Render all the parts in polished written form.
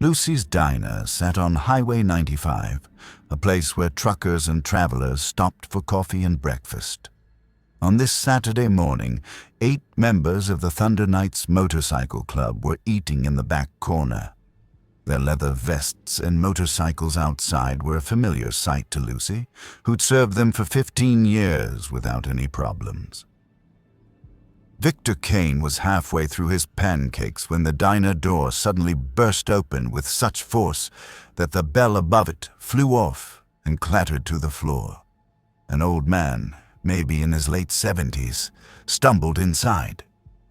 Lucy's Diner sat on Highway 95, a place where truckers and travelers stopped for coffee and breakfast. On this Saturday morning, 8 members of the Thunder Knights Motorcycle Club were eating in the back corner. Their leather vests and motorcycles outside were a familiar sight to Lucy, who'd served them for 15 years without any problems. Victor Kane was halfway through his pancakes when the diner door suddenly burst open with such force that the bell above it flew off and clattered to the floor. An old man, maybe in his late 70s, stumbled inside.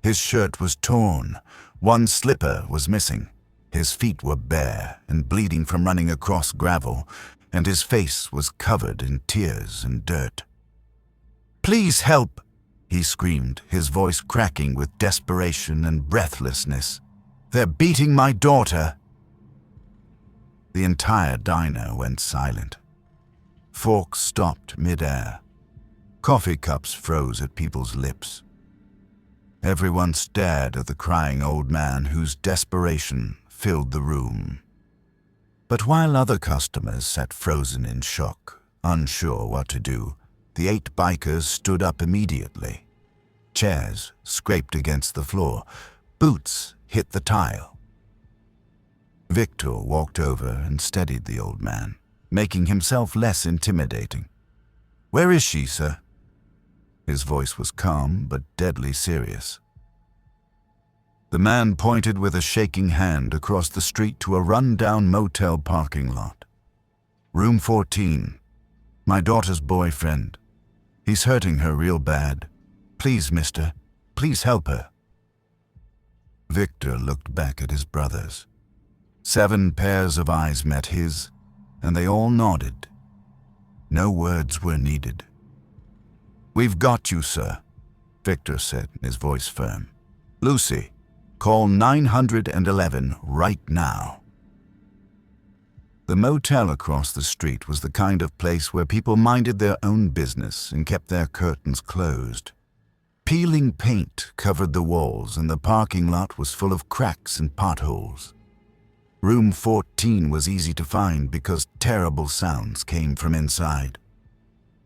His shirt was torn, one slipper was missing, his feet were bare and bleeding from running across gravel, and his face was covered in tears and dirt. "Please help!" he screamed, his voice cracking with desperation and breathlessness. "They're beating my daughter!" The entire diner went silent. Forks stopped mid-air. Coffee cups froze at people's lips. Everyone stared at the crying old man whose desperation filled the room. But while other customers sat frozen in shock, unsure what to do, the 8 bikers stood up immediately. Chairs scraped against the floor. Boots hit the tile. Victor walked over and steadied the old man, making himself less intimidating. "Where is she, sir?" His voice was calm but deadly serious. The man pointed with a shaking hand across the street to a run-down motel parking lot. "Room 14. My daughter's boyfriend. He's hurting her real bad. Please, mister, please help her." Victor looked back at his brothers. 7 pairs of eyes met his, and they all nodded. No words were needed. "We've got you, sir," Victor said, his voice firm. "Lucy, call 911 right now." The motel across the street was the kind of place where people minded their own business and kept their curtains closed. Peeling paint covered the walls, and the parking lot was full of cracks and potholes. Room 14 was easy to find because terrible sounds came from inside.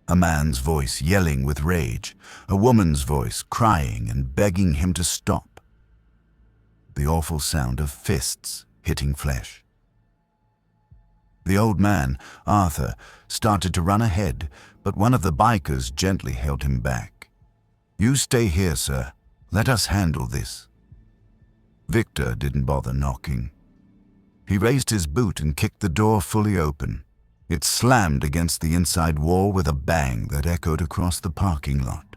A man's voice yelling with rage, a woman's voice crying and begging him to stop. The awful sound of fists hitting flesh. The old man, Arthur, started to run ahead, but one of the bikers gently held him back. "You stay here, sir. Let us handle this." Victor didn't bother knocking. He raised his boot and kicked the door fully open. It slammed against the inside wall with a bang that echoed across the parking lot.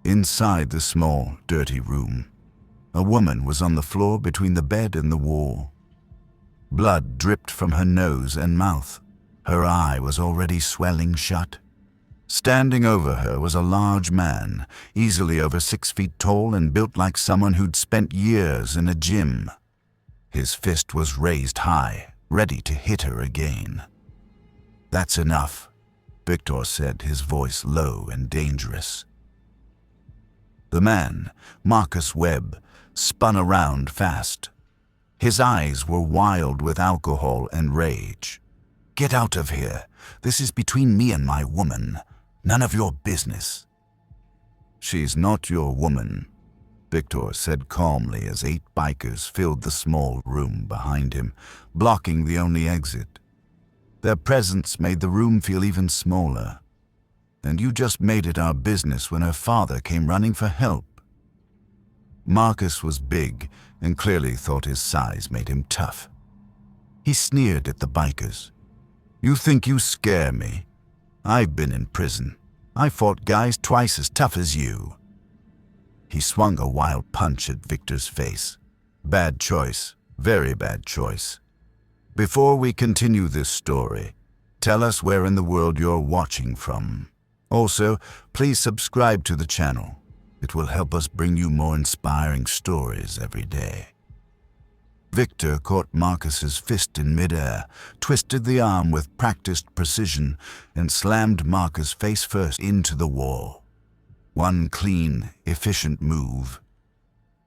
Inside the small, dirty room, a woman was on the floor between the bed and the wall. Blood dripped from her nose and mouth. Her eye was already swelling shut. Standing over her was a large man, easily over 6 feet tall and built like someone who'd spent years in a gym. His fist was raised high, ready to hit her again. "That's enough," Victor said, his voice low and dangerous. The man, Marcus Webb, spun around fast. His eyes were wild with alcohol and rage. "Get out of here. This is between me and my woman. None of your business." "She's not your woman," Victor said calmly as 8 bikers filled the small room behind him, blocking the only exit. Their presence made the room feel even smaller. "And you just made it our business when her father came running for help." Marcus was big and clearly thought his size made him tough. He sneered at the bikers. "You think you scare me? I've been in prison. I fought guys twice as tough as you." He swung a wild punch at Victor's face. "Bad choice, very bad choice. Before we continue this story, tell us where in the world you're watching from. Also, please subscribe to the channel. It will help us bring you more inspiring stories every day." Victor caught Marcus's fist in midair, twisted the arm with practiced precision, and slammed Marcus face first into the wall. One clean, efficient move.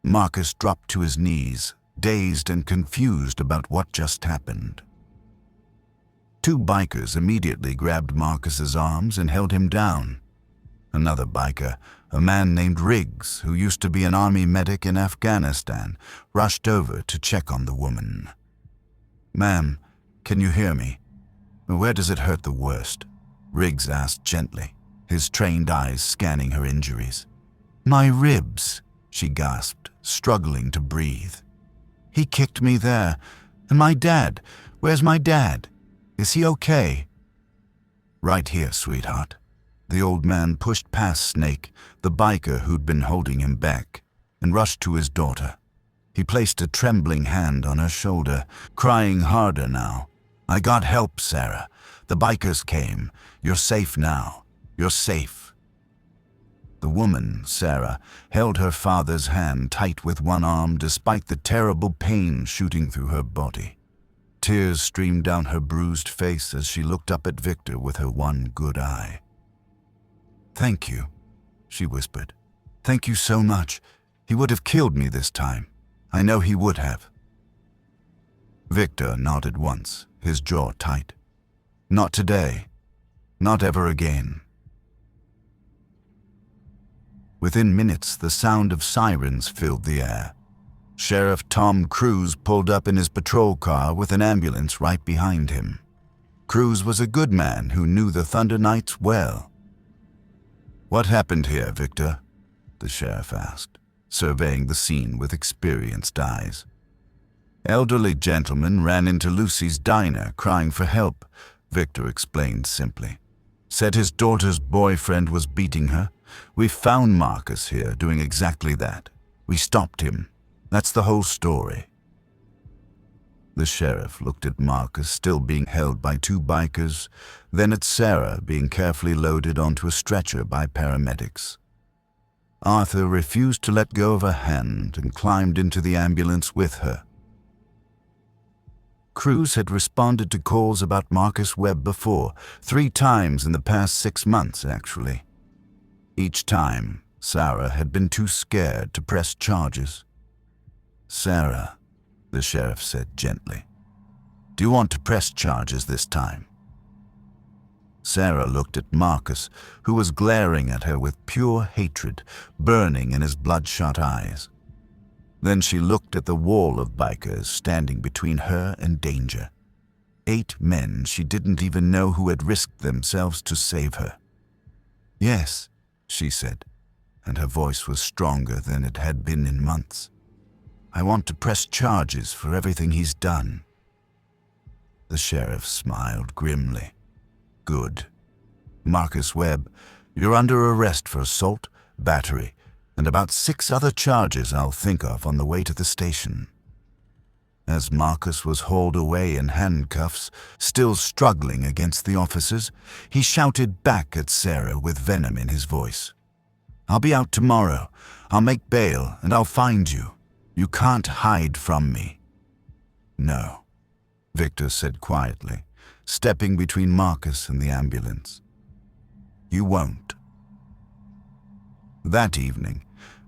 Marcus dropped to his knees, dazed and confused about what just happened. Two bikers immediately grabbed Marcus's arms and held him down. Another biker, a man named Riggs, who used to be an army medic in Afghanistan, rushed over to check on the woman. "Ma'am, can you hear me? Where does it hurt the worst?" Riggs asked gently, his trained eyes scanning her injuries. "My ribs," she gasped, struggling to breathe. "He kicked me there. And my dad, where's my dad? Is he okay?" "Right here, sweetheart." The old man pushed past Snake, the biker who'd been holding him back, and rushed to his daughter. He placed a trembling hand on her shoulder, crying harder now. "I got help, Sarah. The bikers came. You're safe now. You're safe." The woman, Sarah, held her father's hand tight with one arm despite the terrible pain shooting through her body. Tears streamed down her bruised face as she looked up at Victor with her one good eye. "Thank you," she whispered. "Thank you so much. He would have killed me this time. I know he would have." Victor nodded once, his jaw tight. "Not today. Not ever again." Within minutes, the sound of sirens filled the air. Sheriff Tom Cruz pulled up in his patrol car with an ambulance right behind him. Cruz was a good man who knew the Thunder Knights well. "What happened here, Victor?" the sheriff asked, surveying the scene with experienced eyes. "Elderly gentleman ran into Lucy's diner crying for help," Victor explained simply. "Said his daughter's boyfriend was beating her. We found Marcus here doing exactly that. We stopped him. That's the whole story." The sheriff looked at Marcus still being held by two bikers, then at Sarah being carefully loaded onto a stretcher by paramedics. Arthur refused to let go of her hand and climbed into the ambulance with her. Cruz had responded to calls about Marcus Webb before, 3 times in the past 6 months, actually. Each time, Sarah had been too scared to press charges. "Sarah," the sheriff said gently, "do you want to press charges this time?" Sarah looked at Marcus, who was glaring at her with pure hatred, burning in his bloodshot eyes. Then she looked at the wall of bikers standing between her and danger. 8 men she didn't even know who had risked themselves to save her. "Yes," she said, and her voice was stronger than it had been in months. "I want to press charges for everything he's done." The sheriff smiled grimly. "Good. Marcus Webb, you're under arrest for assault, battery, and about 6 other charges I'll think of on the way to the station." As Marcus was hauled away in handcuffs, still struggling against the officers, he shouted back at Sarah with venom in his voice. "I'll be out tomorrow. I'll make bail, and I'll find you. You can't hide from me." "No," Victor said quietly, stepping between Marcus and the ambulance. "You won't." That evening,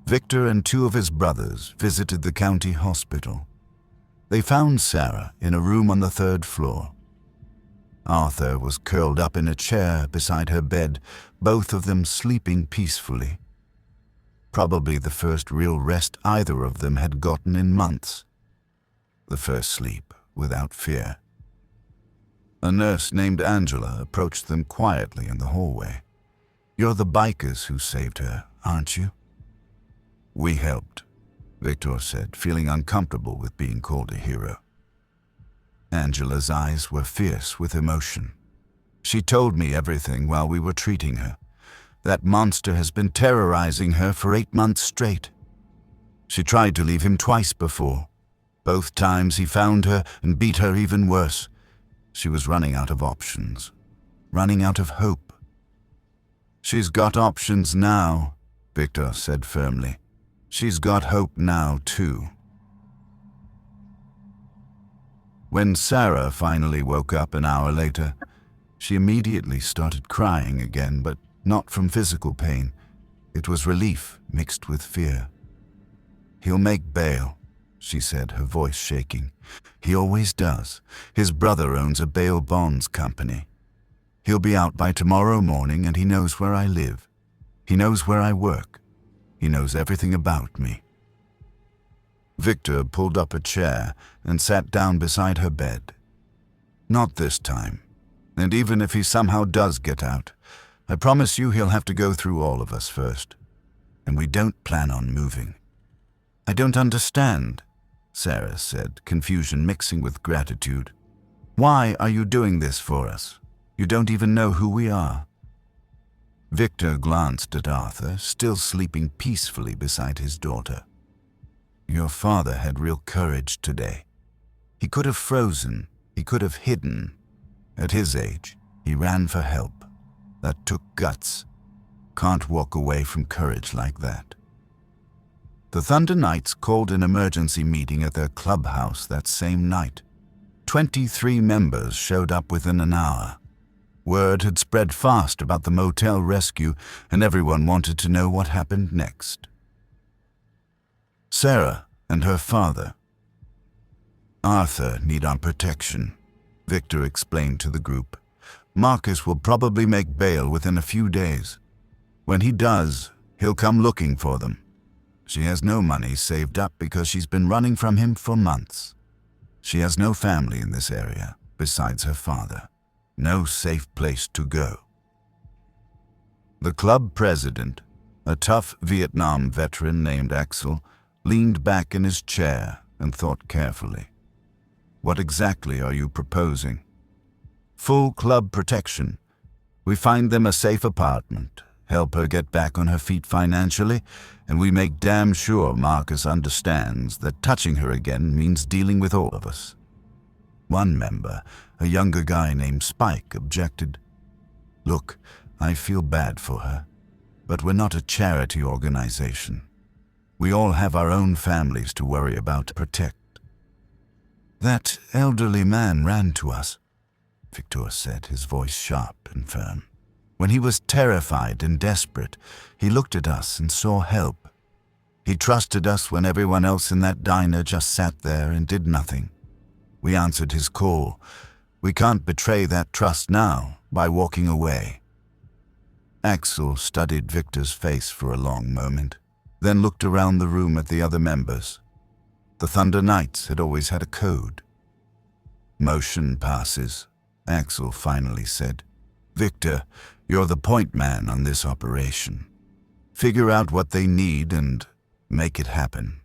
Victor and 2 of his brothers visited the county hospital. They found Sarah in a room on the 3rd floor. Arthur was curled up in a chair beside her bed, both of them sleeping peacefully. Probably the first real rest either of them had gotten in months. The first sleep without fear. A nurse named Angela approached them quietly in the hallway. "You're the bikers who saved her, aren't you?" "We helped," Victor said, feeling uncomfortable with being called a hero. Angela's eyes were fierce with emotion. "She told me everything while we were treating her. That monster has been terrorizing her for 8 months straight. She tried to leave him twice before. Both times he found her and beat her even worse. She was running out of options, running out of hope." "She's got options now," Victor said firmly. "She's got hope now, too." When Sarah finally woke up an hour later, she immediately started crying again, but not from physical pain. It was relief mixed with fear. "He'll make bail," she said, her voice shaking. "He always does. His brother owns a bail bonds company. He'll be out by tomorrow morning, and he knows where I live. He knows where I work. He knows everything about me." Victor pulled up a chair and sat down beside her bed. "Not this time. And even if he somehow does get out, I promise you he'll have to go through all of us first. And we don't plan on moving." "I don't understand," Sarah said, confusion mixing with gratitude. "Why are you doing this for us? You don't even know who we are." Victor glanced at Arthur, still sleeping peacefully beside his daughter. "Your father had real courage today. He could have frozen, he could have hidden. At his age, he ran for help. That took guts. Can't walk away from courage like that." The Thunder Knights called an emergency meeting at their clubhouse that same night. 23 members showed up within an hour. Word had spread fast about the motel rescue, and everyone wanted to know what happened next. Sarah and her father. "Arthur need our protection," Victor explained to the group. "Marcus will probably make bail within a few days. When he does, he'll come looking for them. She has no money saved up because she's been running from him for months. She has no family in this area besides her father. No safe place to go." The club president, a tough Vietnam veteran named Axel, leaned back in his chair and thought carefully. "What exactly are you proposing?" "Full club protection. We find them a safe apartment, help her get back on her feet financially, and we make damn sure Marcus understands that touching her again means dealing with all of us." One member, a younger guy named Spike, objected. "Look, I feel bad for her, but we're not a charity organization. We all have our own families to worry about to protect." "That elderly man ran to us," Victor said, his voice sharp and firm. "When he was terrified and desperate, he looked at us and saw help. He trusted us when everyone else in that diner just sat there and did nothing. We answered his call. We can't betray that trust now by walking away." Axel studied Victor's face for a long moment, then looked around the room at the other members. The Thunder Knights had always had a code. "Motion passes," Axel finally said. "Victor, you're the point man on this operation. Figure out what they need and make it happen."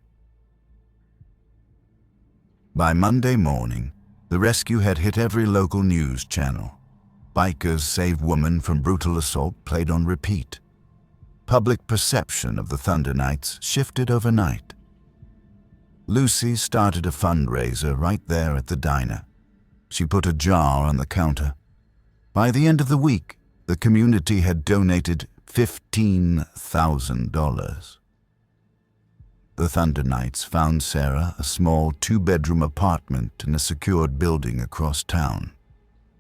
By Monday morning, the rescue had hit every local news channel. Bikers save woman from brutal assault played on repeat. Public perception of the Thunder Knights shifted overnight. Lucy started a fundraiser right there at the diner. She put a jar on the counter. By the end of the week, the community had donated $15,000. The Thunder Knights found Sarah a small 2-bedroom apartment in a secured building across town.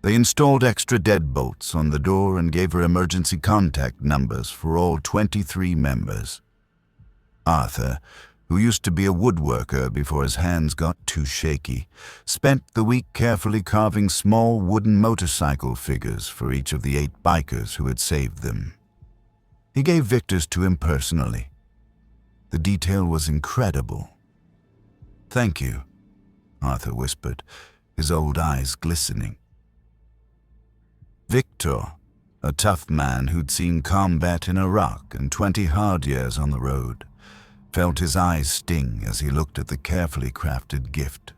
They installed extra deadbolts on the door and gave her emergency contact numbers for all 23 members. Arthur, who used to be a woodworker before his hands got too shaky, spent the week carefully carving small wooden motorcycle figures for each of the 8 bikers who had saved them. He gave Victor's to him personally. The detail was incredible. "Thank you," Arthur whispered, his old eyes glistening. Victor, a tough man who'd seen combat in Iraq and 20 hard years on the road, felt his eyes sting as he looked at the carefully crafted gift.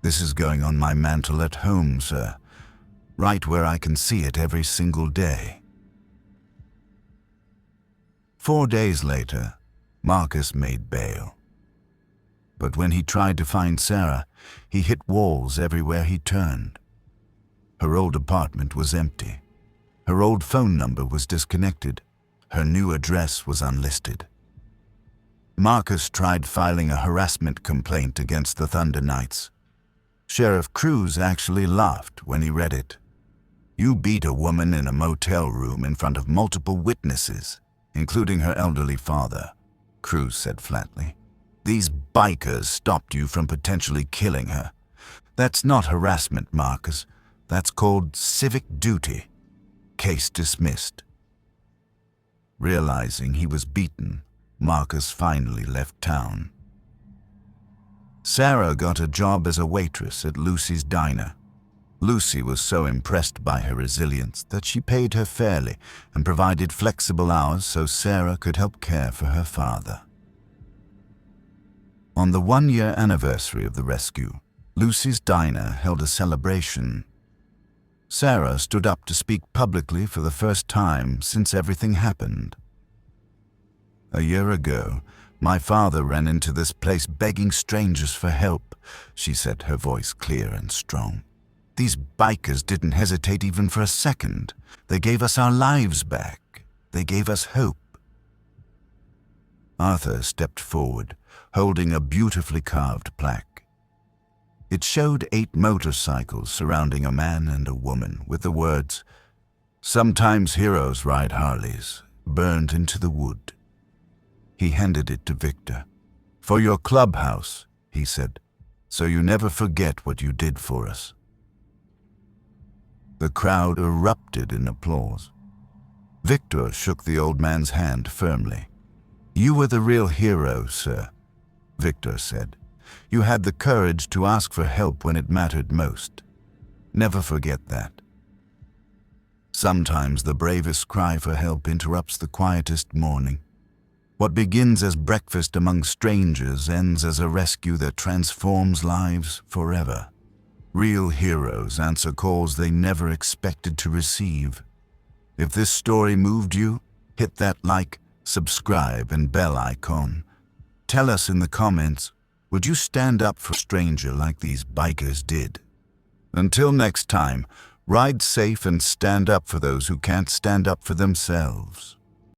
"This is going on my mantel at home, sir, right where I can see it every single day." 4 days later, Marcus made bail. But when he tried to find Sarah, he hit walls everywhere he turned. Her old apartment was empty. Her old phone number was disconnected. Her new address was unlisted. Marcus tried filing a harassment complaint against the Thunder Knights. Sheriff Cruz actually laughed when he read it. "You beat a woman in a motel room in front of multiple witnesses, including her elderly father," Cruz said flatly. These bikers stopped you from potentially killing her. That's not harassment, Marcus. That's called civic duty. Case dismissed." Realizing he was beaten, Marcus finally left town. Sarah got a job as a waitress at Lucy's diner. Lucy was so impressed by her resilience that she paid her fairly and provided flexible hours so Sarah could help care for her father. On the one-year anniversary of the rescue, Lucy's diner held a celebration. Sarah stood up to speak publicly for the first time since everything happened. "A year ago, my father ran into this place begging strangers for help," she said, her voice clear and strong. "These bikers didn't hesitate even for a second. They gave us our lives back. They gave us hope." Arthur stepped forward, holding a beautifully carved plaque. It showed 8 motorcycles surrounding a man and a woman with the words, "Sometimes heroes ride Harleys," burned into the wood. He handed it to Victor. "For your clubhouse," he said, "so you never forget what you did for us." The crowd erupted in applause. Victor shook the old man's hand firmly. "You were the real hero, sir," Victor said. "You had the courage to ask for help when it mattered most. Never forget that." Sometimes the bravest cry for help interrupts the quietest morning. What begins as breakfast among strangers ends as a rescue that transforms lives forever. Real heroes answer calls they never expected to receive. If this story moved you, hit that like, subscribe, and bell icon. Tell us in the comments, would you stand up for a stranger like these bikers did? Until next time, ride safe and stand up for those who can't stand up for themselves.